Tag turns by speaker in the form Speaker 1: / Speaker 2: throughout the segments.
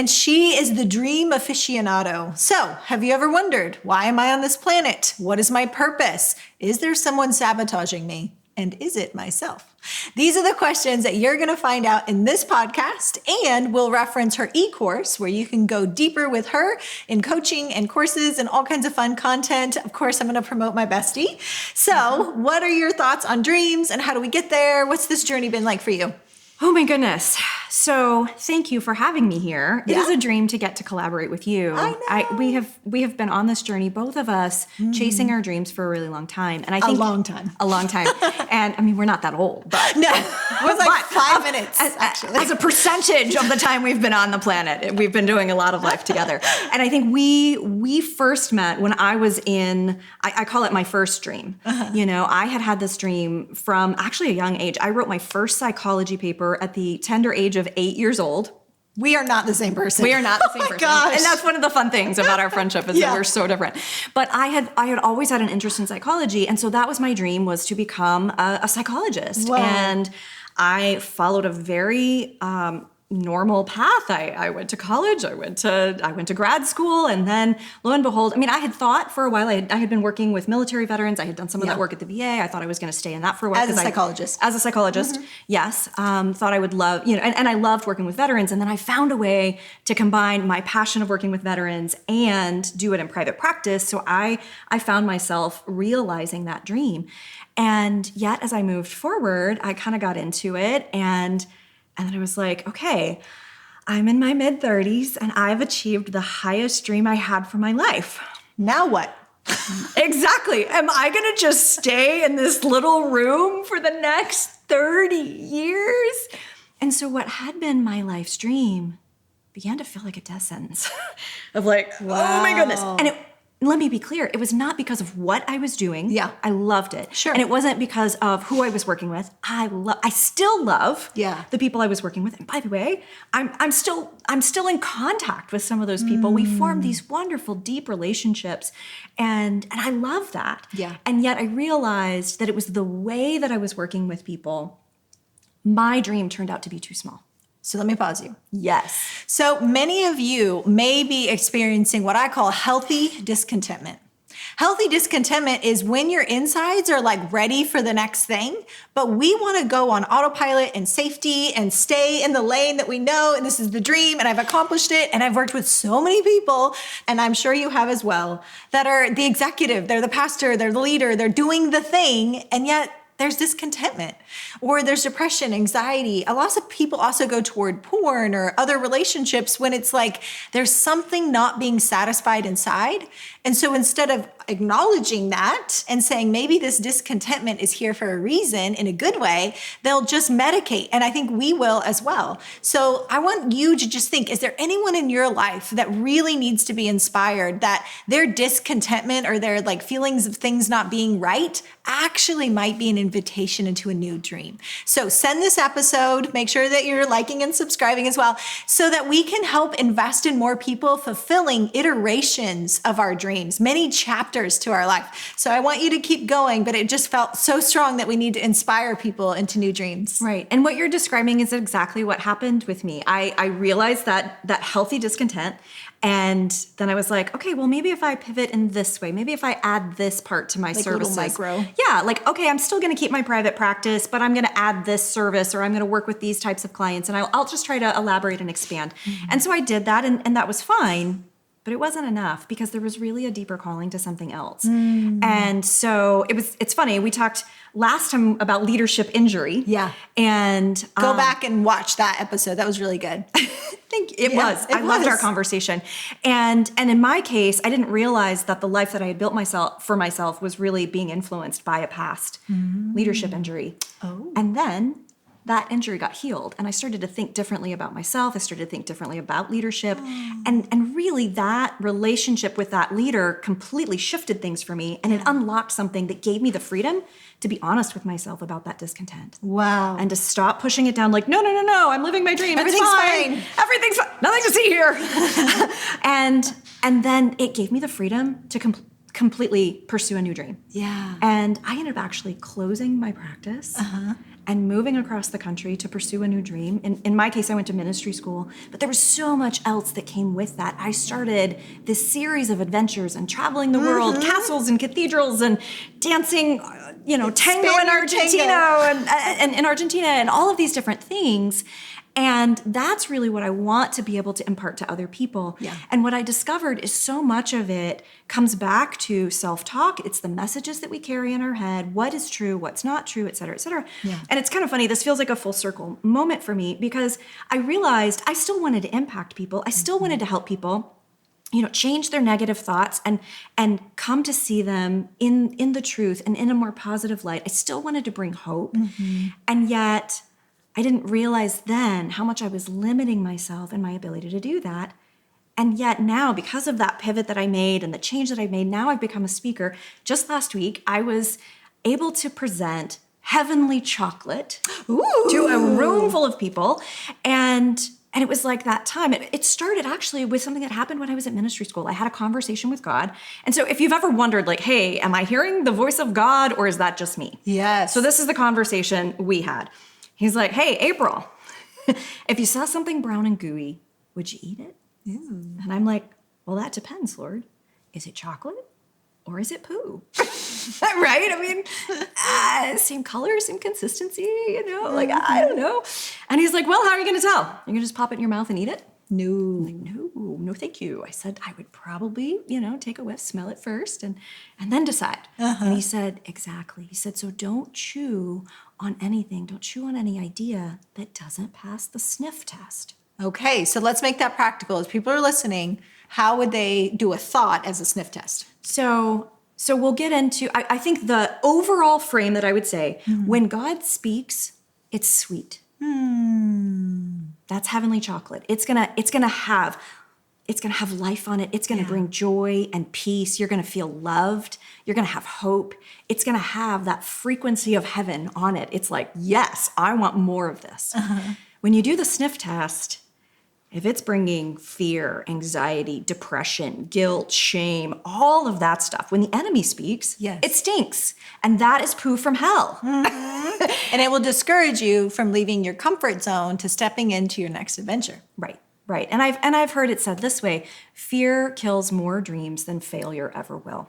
Speaker 1: And she is the dream aficionado. So, have you ever wondered, why am I on this planet? What is my purpose? Is there someone sabotaging me? And is it myself? These are the questions that you're going to find out in this podcast, and we'll reference her e-course where you can go deeper with her in coaching and courses and all kinds of fun content. Of course, I'm going to promote my bestie. So what are your thoughts on dreams and how do we get there? What's this journey been like for you?
Speaker 2: Oh my goodness. So thank you for having me here. It is a dream to get to collaborate with you.
Speaker 1: I know.
Speaker 2: We have been on this journey, both of us, chasing our dreams for a really long time. And I think
Speaker 1: A long time.
Speaker 2: And I mean, we're not that old, but
Speaker 1: No, it was like 5 minutes, actually.
Speaker 2: As a percentage of the time we've been on the planet, we've been doing a lot of life together. And I think we first met when I was in, I call it my first dream. You know, I had this dream from actually a young age. I wrote my first psychology paper at the tender age of 8 years old.
Speaker 1: We are not the same person.
Speaker 2: We are not the same person.
Speaker 1: Gosh.
Speaker 2: And that's one of the fun things about our friendship is that we're so different. But I had always had an interest in psychology. And so that was my dream, was to become a psychologist.
Speaker 1: Whoa.
Speaker 2: And I followed a very normal path. I went to college, I went to grad school, and then lo and behold, I mean, I had thought for a while, I had been working with military veterans. I had done some of that work at the VA. I thought I was going to stay in that for a while.
Speaker 1: As a psychologist.
Speaker 2: As a psychologist, yes. Thought I would love, and I loved working with veterans. And then I found a way to combine my passion of working with veterans and do it in private practice. So I found myself realizing that dream. And yet, as I moved forward, I kind of got into it, and then I was like, okay, I'm in my mid-30s and I've achieved the highest dream I had for my life.
Speaker 1: Now what?
Speaker 2: Exactly. Am I going to just stay in this little room for the next 30 years? And so what had been my life's dream began to feel like a death sentence of like,
Speaker 1: wow.
Speaker 2: Oh my goodness. And let me be clear, it was not because of what I was doing. Yeah. I loved it.
Speaker 1: Sure.
Speaker 2: And it wasn't because of who I was working with. I still love the people I was working with. And by the way, I'm still in contact with some of those people. We formed these wonderful, deep relationships. And I love that.
Speaker 1: Yeah.
Speaker 2: And yet I realized that it was the way that I was working with people. My dream turned out to be too small.
Speaker 1: So let me pause you.
Speaker 2: Yes.
Speaker 1: So many of you may be experiencing what I call healthy discontentment. Healthy discontentment is when your insides are like ready for the next thing, but we want to go on autopilot and safety and stay in the lane that we know, and this is the dream, and I've accomplished it. And I've worked with so many people, and I'm sure you have as well, that are the executive, they're the pastor, they're the leader, they're doing the thing, and yet there's discontentment or there's depression, anxiety. A lot of people also go toward porn or other relationships when it's like there's something not being satisfied inside. And so instead of acknowledging that and saying maybe this discontentment is here for a reason in a good way, they'll just medicate. And I think we will as well. So I want you to just think, is there anyone in your life that really needs to be inspired that their discontentment or their like feelings of things not being right actually might be an invitation into a new dream? So send this episode, make sure that you're liking and subscribing as well, so that we can help invest in more people fulfilling iterations of our dreams, many chapters to our life. So I want you to keep going, but it just felt so strong that we need to inspire people into new dreams.
Speaker 2: Right. And what you're describing is exactly what happened with me. I realized that healthy discontent. And then I was like, okay, well, maybe if I pivot in this way, maybe if I add this part to my services.
Speaker 1: Micro.
Speaker 2: Yeah, like, okay, I'm still going to keep my private practice, but I'm going to add this service, or I'm going to work with these types of clients, and I'll just try to elaborate and expand. Mm-hmm. And so I did that, and that was fine. But it wasn't enough because there was really a deeper calling to something else. And so it's funny. We talked last time about leadership injury.
Speaker 1: Yeah.
Speaker 2: And
Speaker 1: go back and watch that episode. That was really good.
Speaker 2: Thank you. I loved our conversation. And in my case, I didn't realize that the life that I had built for myself was really being influenced by a past leadership injury. Oh. And then that injury got healed, and I started to think differently about myself. I started to think differently about leadership. And really that relationship with that leader completely shifted things for me, and it unlocked something that gave me the freedom to be honest with myself about that discontent.
Speaker 1: Wow.
Speaker 2: And to stop pushing it down like, no, I'm living my dream.
Speaker 1: Everything's fine.
Speaker 2: Everything's fine. Nothing to see here. and then it gave me the freedom to completely pursue a new dream.
Speaker 1: Yeah.
Speaker 2: And I ended up actually closing my practice and moving across the country to pursue a new dream. In my case, I went to ministry school, but there was so much else that came with that. I started this series of adventures and traveling the world, castles and cathedrals and dancing, tango in Argentina and in Argentina and all of these different things. And that's really what I want to be able to impart to other people.
Speaker 1: Yeah.
Speaker 2: And what I discovered is so much of it comes back to self-talk. It's the messages that we carry in our head, what is true, what's not true, et cetera, et cetera.
Speaker 1: Yeah.
Speaker 2: And it's kind of funny. This feels like a full circle moment for me because I realized I still wanted to impact people. I still wanted to help people, change their negative thoughts and come to see them in the truth and in a more positive light. I still wanted to bring hope. And yet I didn't realize then how much I was limiting myself and my ability to do that. And yet now, because of that pivot that I made and the change that I made, now I've become a speaker. Just last week, I was able to present heavenly chocolate to a room full of people. And it was like that time. It started actually with something that happened when I was at ministry school. I had a conversation with God. And so if you've ever wondered, like, hey, am I hearing the voice of God or is that just me?
Speaker 1: Yes.
Speaker 2: So this is the conversation we had. He's like, hey, April, if you saw something brown and gooey, would you eat it?
Speaker 1: Ew.
Speaker 2: And I'm like, well, that depends, Lord. Is it chocolate or is it poo? Right? I mean, same color, same consistency, I don't know. And he's like, well, how are you going to tell? You're going to just pop it in your mouth and eat it?
Speaker 1: No.
Speaker 2: I'm like, no, thank you. I said, I would probably, take a whiff, smell it first, and then decide. And he said, exactly. He said, so don't chew on anything. Don't chew on any idea that doesn't pass the sniff test.
Speaker 1: Okay, so let's make that practical. As people are listening, how would they do a thought as a sniff test?
Speaker 2: So we'll get into, I think the overall frame that I would say, when God speaks, it's sweet. That's heavenly chocolate. It's gonna have life on it. It's gonna bring joy and peace. You're gonna feel loved. You're gonna have hope. It's gonna have that frequency of heaven on it. It's like, yes, I want more of this. When you do the sniff test, if it's bringing fear, anxiety, depression, guilt, shame, all of that stuff, when the enemy speaks, it stinks. And that is poo from hell.
Speaker 1: And it will discourage you from leaving your comfort zone to stepping into your next adventure.
Speaker 2: Right. And I've heard it said this way, fear kills more dreams than failure ever will.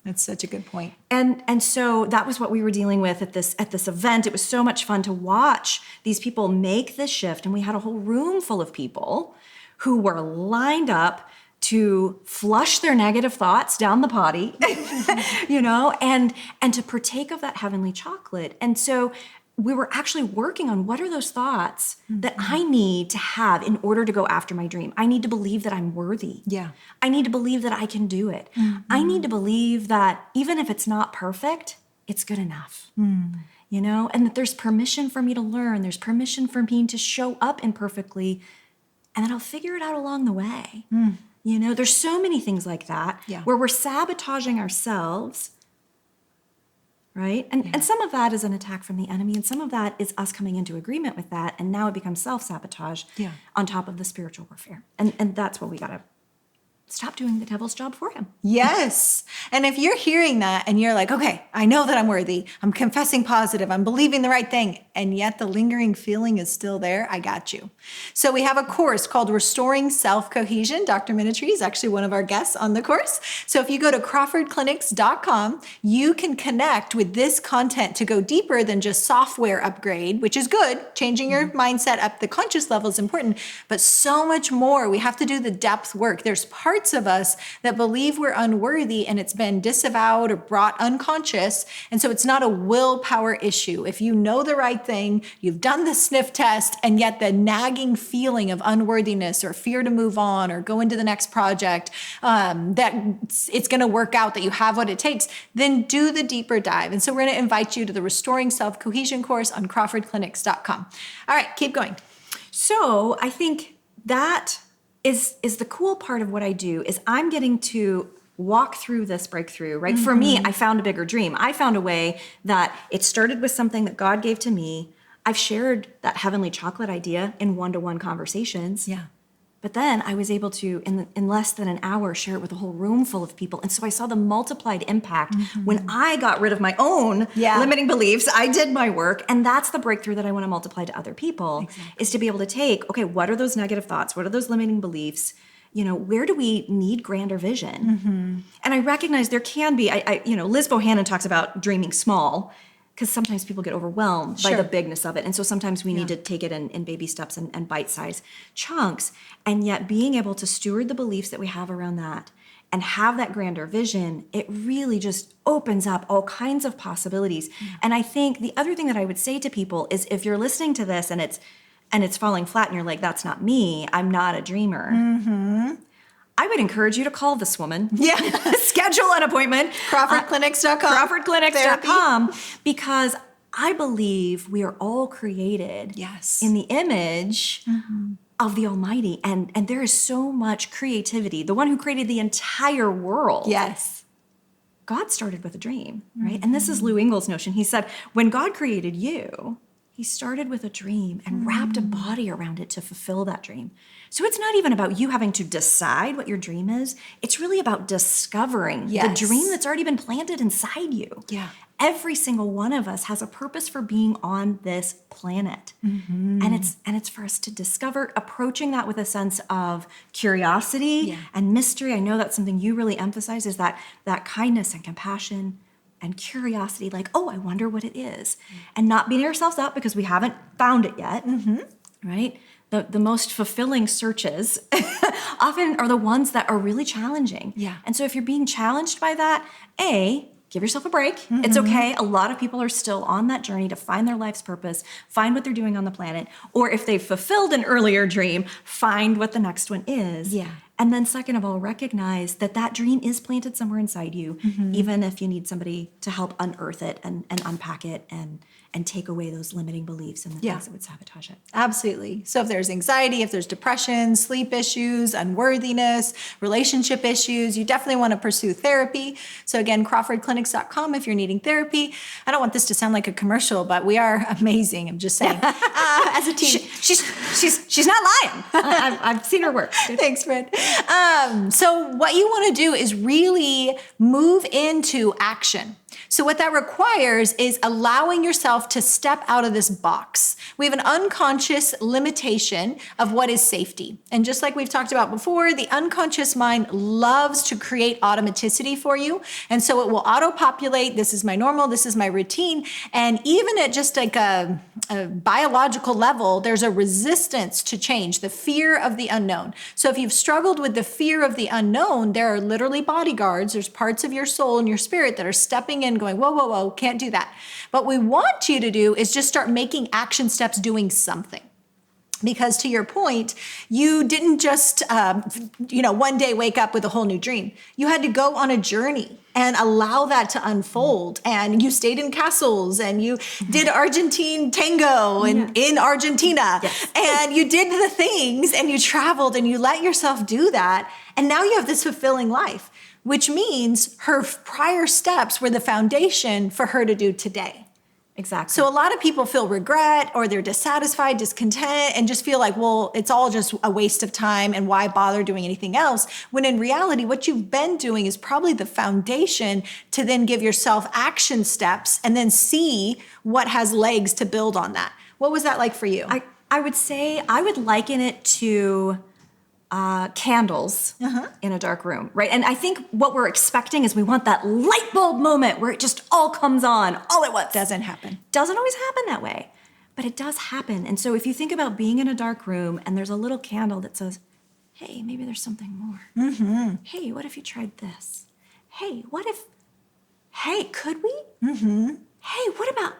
Speaker 1: That's such a good point.
Speaker 2: And so that was what we were dealing with at this event. It was so much fun to watch these people make this shift. And we had a whole room full of people who were lined up to flush their negative thoughts down the potty, and to partake of that heavenly chocolate. And so we were actually working on what are those thoughts that I need to have in order to go after my dream. I need to believe that I'm worthy.
Speaker 1: Yeah.
Speaker 2: I need to believe that I can do it. I need to believe that even if it's not perfect, it's good enough. And that there's permission for me to learn. There's permission for me to show up imperfectly, and then I'll figure it out along the way. There's so many things like that where we're sabotaging ourselves. Right? And some of that is an attack from the enemy, and some of that is us coming into agreement with that, and now it becomes self-sabotage on top of the spiritual warfare. And that's what we got to stop doing the devil's job for him.
Speaker 1: Yes. And if you're hearing that and you're like, okay, I know that I'm worthy, I'm confessing positive, I'm believing the right thing, and yet the lingering feeling is still there, I got you. So we have a course called Restoring Self-Cohesion. Dr. Minatrea is actually one of our guests on the course. So if you go to crawfordclinics.com, you can connect with this content to go deeper than just software upgrade, which is good. Changing your mindset up the conscious level is important, but so much more. We have to do the depth work. There's parts of us that believe we're unworthy and it's been disavowed or brought unconscious. And so it's not a willpower issue. If you know the right thing, you've done the sniff test, and yet the nagging feeling of unworthiness or fear to move on or go into the next project, that it's going to work out, that you have what it takes, then do the deeper dive. And so we're going to invite you to the Restoring Self-Cohesion course on crawfordclinics.com. All right, keep going.
Speaker 2: So I think that is the cool part of what I do is I'm getting to walk through this breakthrough, right? For me, I found a bigger dream. I found a way that it started with something that God gave to me. I've shared that heavenly chocolate idea in one-to-one conversations.
Speaker 1: Yeah.
Speaker 2: But then I was able to, in less than an hour, share it with a whole room full of people. And so I saw the multiplied impact when I got rid of my own limiting beliefs. I did my work. And that's the breakthrough that I want to multiply to other people, is to be able to take, okay, what are those negative thoughts? What are those limiting beliefs? Where do we need grander vision? And I recognize there can be, Liz Bohannon talks about dreaming small, because sometimes people get overwhelmed by the bigness of it. And so sometimes we need to take it in baby steps and bite-sized chunks. And yet being able to steward the beliefs that we have around that and have that grander vision, it really just opens up all kinds of possibilities. And I think the other thing that I would say to people is, if you're listening to this and it's falling flat and you're like, that's not me, I'm not a dreamer. I would encourage you to call this woman. Yeah. Schedule an appointment.
Speaker 1: CrawfordClinics.com.
Speaker 2: CrawfordClinics.com. Because I believe we are all created in the image of the Almighty. And there is so much creativity. The one who created the entire world.
Speaker 1: Yes.
Speaker 2: God started with a dream, right? And this is Lou Engle's notion. He said, when God created you, he started with a dream and wrapped a body around it to fulfill that dream. So it's not even about you having to decide what your dream is. It's really about discovering the dream that's already been planted inside you. Yeah. Every single one of us has a purpose for being on this planet. And it's for us to discover, approaching that with a sense of curiosity and mystery. I know that's something you really emphasize, is that kindness and compassion and curiosity, like, oh, I wonder what it is. And not beating ourselves up because we haven't found it yet, right? The most fulfilling searches often are the ones that are really challenging. Yeah. And so if you're being challenged by that, give yourself a break. It's okay. A lot of people are still on that journey to find their life's purpose, find what they're doing on the planet, or if they've fulfilled an earlier dream, find what the next one is. Yeah. And then second of all, recognize that dream is planted somewhere inside you, even if you need somebody to help unearth it and unpack it and take away those limiting beliefs and the things that would sabotage it.
Speaker 1: Absolutely. So if there's anxiety, if there's depression, sleep issues, unworthiness, relationship issues, you definitely want to pursue therapy. So again, CrawfordClinics.com if you're needing therapy. I don't want this to sound like a commercial, but we are amazing. I'm just saying. As a team.
Speaker 2: She's not lying. I've seen her work.
Speaker 1: Thanks, Fred. So what you want to do is really move into action. So what that requires is allowing yourself to step out of this box. We have an unconscious limitation of what is safety. And just like we've talked about before, the unconscious mind loves to create automaticity for you. And so it will auto-populate, this is my normal, this is my routine. And even at just like a biological level, there's a resistance to change, the fear of the unknown. So if you've struggled with the fear of the unknown, there are literally bodyguards, there's parts of your soul and your spirit that are stepping in going, whoa, whoa, whoa, can't do that. What we want you to do is just start making action steps doing something. Because to your point, you didn't just, one day wake up with a whole new dream. You had to go on a journey and allow that to unfold. And you stayed in castles and you did Argentine tango in Argentina. Yes. And you did the things and you traveled and you let yourself do that. And now you have this fulfilling life, which means her prior steps were the foundation for her to do today.
Speaker 2: Exactly.
Speaker 1: So a lot of people feel regret or they're dissatisfied, discontent, and just feel like, well, it's all just a waste of time and why bother doing anything else? When in reality, what you've been doing is probably the foundation to then give yourself action steps and then see what has legs to build on that. What was that like for you?
Speaker 2: I would say I would liken it to candles in a dark room, right? And I think what we're expecting is we want that light bulb moment where it just all comes on all at once.
Speaker 1: Doesn't happen.
Speaker 2: Doesn't always happen that way, but it does happen. And so if you think about being in a dark room and there's a little candle that says, hey, maybe there's something more. Hey, what if you tried this? Hey, could we? Hey, what about?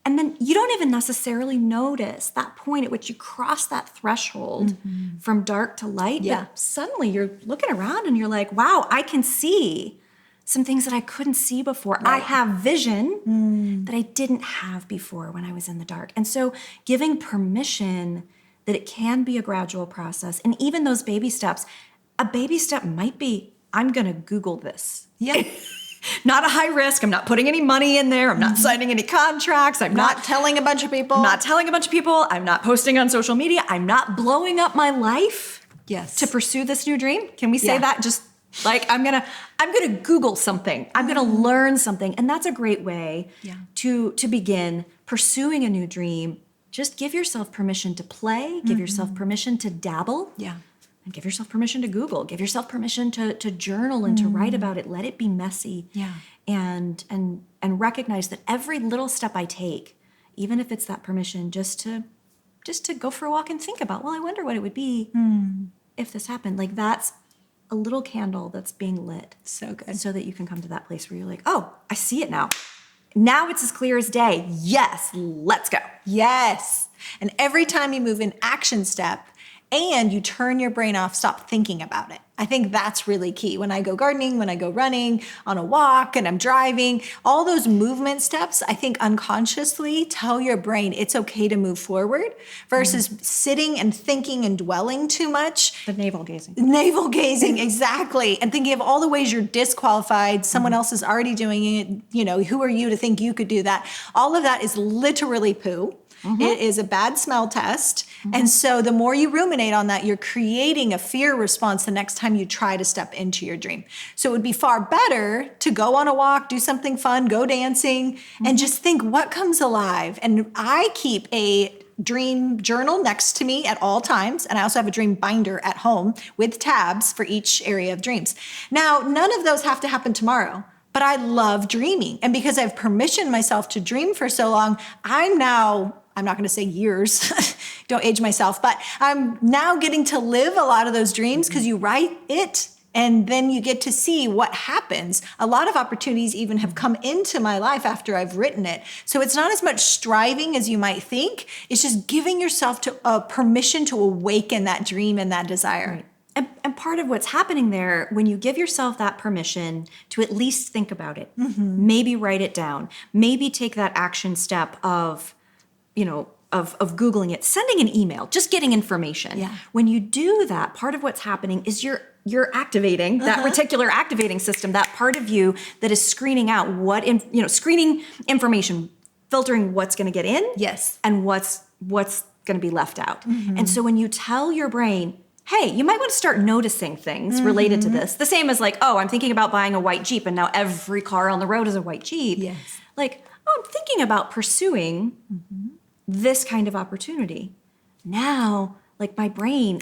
Speaker 2: And then you don't even necessarily notice that point at which you cross that threshold from dark to light. Yeah. But suddenly you're looking around and you're like, wow, I can see some things that I couldn't see before. Right. I have vision that I didn't have before when I was in the dark. And so giving permission that it can be a gradual process. And even those baby steps, a baby step might be, I'm going to Google this.
Speaker 1: Yeah.
Speaker 2: Not a high risk. I'm not putting any money in there. I'm not signing any contracts. I'm not
Speaker 1: telling a bunch of people.
Speaker 2: I'm not posting on social media. I'm not blowing up my life
Speaker 1: Yes.
Speaker 2: to pursue this new dream. Can we say
Speaker 1: Yeah.
Speaker 2: that? Just like I'm gonna Google something. I'm gonna learn something, and that's a great way to begin pursuing a new dream. Just give yourself permission to play. Give yourself permission to dabble.
Speaker 1: Yeah.
Speaker 2: And give yourself permission to Google. Give yourself permission to journal and to write about it. Let it be messy.
Speaker 1: Yeah.
Speaker 2: And recognize that every little step I take, even if it's that permission, just to go for a walk and think about, well, I wonder what it would be if this happened. Like that's a little candle that's being lit.
Speaker 1: So good.
Speaker 2: So that you can come to that place where you're like, oh, I see it now. Now it's as clear as day. Yes, let's go.
Speaker 1: Yes. And every time you move an action step and you turn your brain off, stop thinking about it. I think that's really key. When I go gardening, when I go running, on a walk, and I'm driving, all those movement steps, I think unconsciously tell your brain it's okay to move forward versus sitting and thinking and dwelling too much.
Speaker 2: The navel gazing.
Speaker 1: Navel gazing, exactly. And thinking of all the ways you're disqualified. Someone else is already doing it. You know, who are you to think you could do that? All of that is literally poo. It is a bad smell test. And so the more you ruminate on that, you're creating a fear response the next time you try to step into your dream. So it would be far better to go on a walk, do something fun, go dancing, and just think what comes alive. And I keep a dream journal next to me at all times. And I also have a dream binder at home with tabs for each area of dreams. Now, none of those have to happen tomorrow. But I love dreaming. And because I've permissioned myself to dream for so long, I'm not going to say years, don't age myself, but I'm now getting to live a lot of those dreams because you write it and then you get to see what happens. A lot of opportunities even have come into my life after I've written it. So it's not as much striving as you might think. It's just giving yourself permission to awaken that dream and that desire.
Speaker 2: Right. And part of what's happening there, when you give yourself that permission to at least think about it, maybe write it down, maybe take that action step of Googling it, sending an email, just getting information.
Speaker 1: Yeah.
Speaker 2: When you do that, part of what's happening is you're activating that reticular activating system, that part of you that is screening out screening information, filtering what's going to get in,
Speaker 1: Yes.
Speaker 2: and what's going to be left out. And so when you tell your brain, hey, you might want to start noticing things related to this. The same as like, oh, I'm thinking about buying a white Jeep and now every car on the road is a white Jeep.
Speaker 1: Yes.
Speaker 2: Like, oh, I'm thinking about pursuing this kind of opportunity. Now, like my brain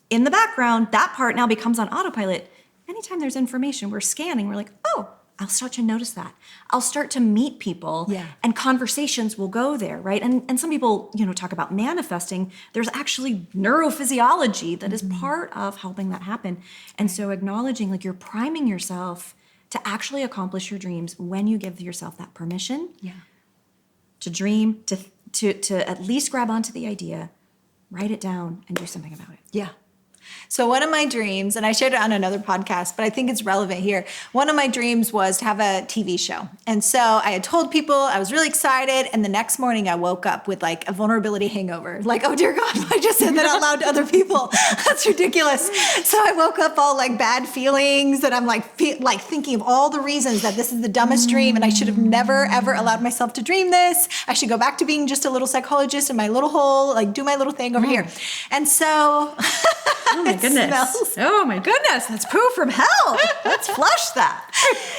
Speaker 2: in the background, that part now becomes on autopilot. Anytime there's information, we're scanning, we're like, oh, I'll start to notice that. I'll start to meet people and conversations will go there, right? And some people, talk about manifesting. There's actually neurophysiology that is part of helping that happen. And so acknowledging like you're priming yourself to actually accomplish your dreams when you give yourself that permission to dream, to at least grab onto the idea, write it down, and do something about it.
Speaker 1: Yeah. So one of my dreams, and I shared it on another podcast, but I think it's relevant here. One of my dreams was to have a TV show. And so I had told people I was really excited. And the next morning I woke up with like a vulnerability hangover. Like, oh dear God, I just said that out loud to other people. That's ridiculous. So I woke up all like bad feelings and I'm like thinking of all the reasons that this is the dumbest dream and I should have never ever allowed myself to dream this. I should go back to being just a little psychologist in my little hole, like do my little thing over here. And so...
Speaker 2: Oh my goodness. Oh my goodness. That's poo from hell. Let's flush that.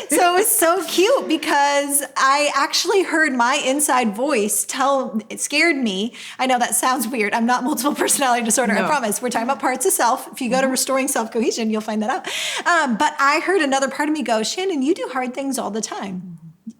Speaker 1: So it was so cute because I actually heard my inside voice it scared me. I know that sounds weird. I'm not multiple personality disorder.
Speaker 2: No.
Speaker 1: I promise. We're talking about parts of self. If you go to Restoring Self-Cohesion, you'll find that out. But I heard another part of me go, Shannan, you do hard things all the time.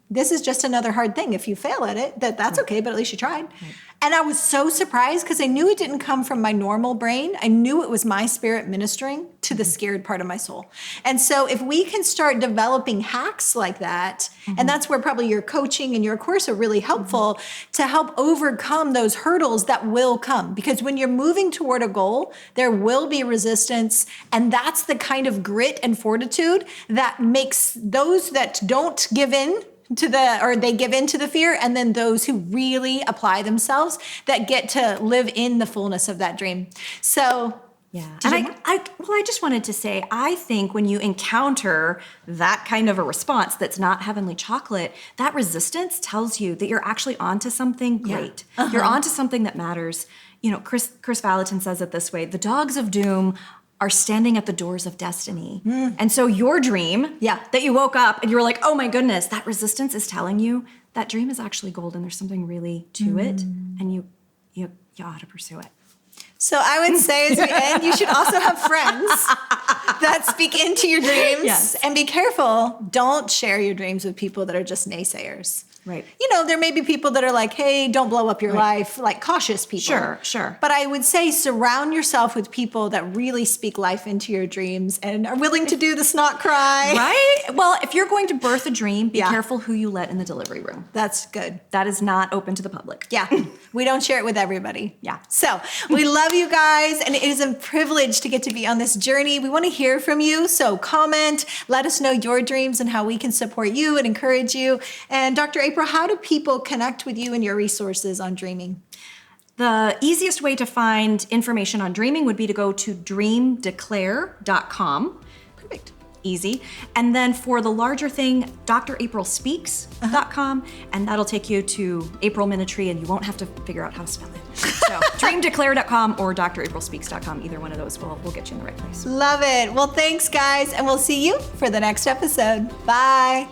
Speaker 1: This is just another hard thing. If you fail at it, that's okay, but at least you tried. Right. And I was so surprised because I knew it didn't come from my normal brain. I knew it was my spirit ministering to the scared part of my soul. And so if we can start developing hacks like that, and that's where probably your coaching and your course are really helpful to help overcome those hurdles that will come. Because when you're moving toward a goal, there will be resistance. And that's the kind of grit and fortitude that makes those that don't give in they give in to the fear, and then those who really apply themselves that get to live in the fullness of that dream. So
Speaker 2: yeah. And I just wanted to say, I think when you encounter that kind of a response that's not heavenly chocolate, that resistance tells you that you're actually onto something great. You're onto something that matters. Chris Valentin says it this way: the dogs of doom are standing at the doors of destiny. And so your dream that you woke up and you were like, oh my goodness, that resistance is telling you that dream is actually gold and there's something really to it. And you ought to pursue it.
Speaker 1: So I would say as we end, you should also have friends that speak into your dreams.
Speaker 2: Yes.
Speaker 1: And be careful. Don't share your dreams with people that are just naysayers.
Speaker 2: Right.
Speaker 1: You know, there may be people that are like, hey, don't blow up your life, like cautious people.
Speaker 2: Sure.
Speaker 1: But I would say surround yourself with people that really speak life into your dreams and are willing to do the snot cry.
Speaker 2: Right? Well, if you're going to birth a dream, be careful who you let in the delivery room.
Speaker 1: That's good.
Speaker 2: That is not open to the public.
Speaker 1: Yeah. We don't share it with everybody.
Speaker 2: Yeah.
Speaker 1: So we love you guys, and it is a privilege to get to be on this journey. We want to hear from you. So comment, let us know your dreams and how we can support you and encourage you. And Dr. April, how do people connect with you and your resources on dreaming?
Speaker 2: The easiest way to find information on dreaming would be to go to dreamdeclare.com.
Speaker 1: Perfect.
Speaker 2: Easy. And then for the larger thing, draprilspeaks.com, and that'll take you to April Minatrea, and you won't have to figure out how to spell it. So dreamdeclare.com or draprilspeaks.com, either one of those will get you in the right place.
Speaker 1: Love it. Well, thanks, guys, and we'll see you for the next episode. Bye.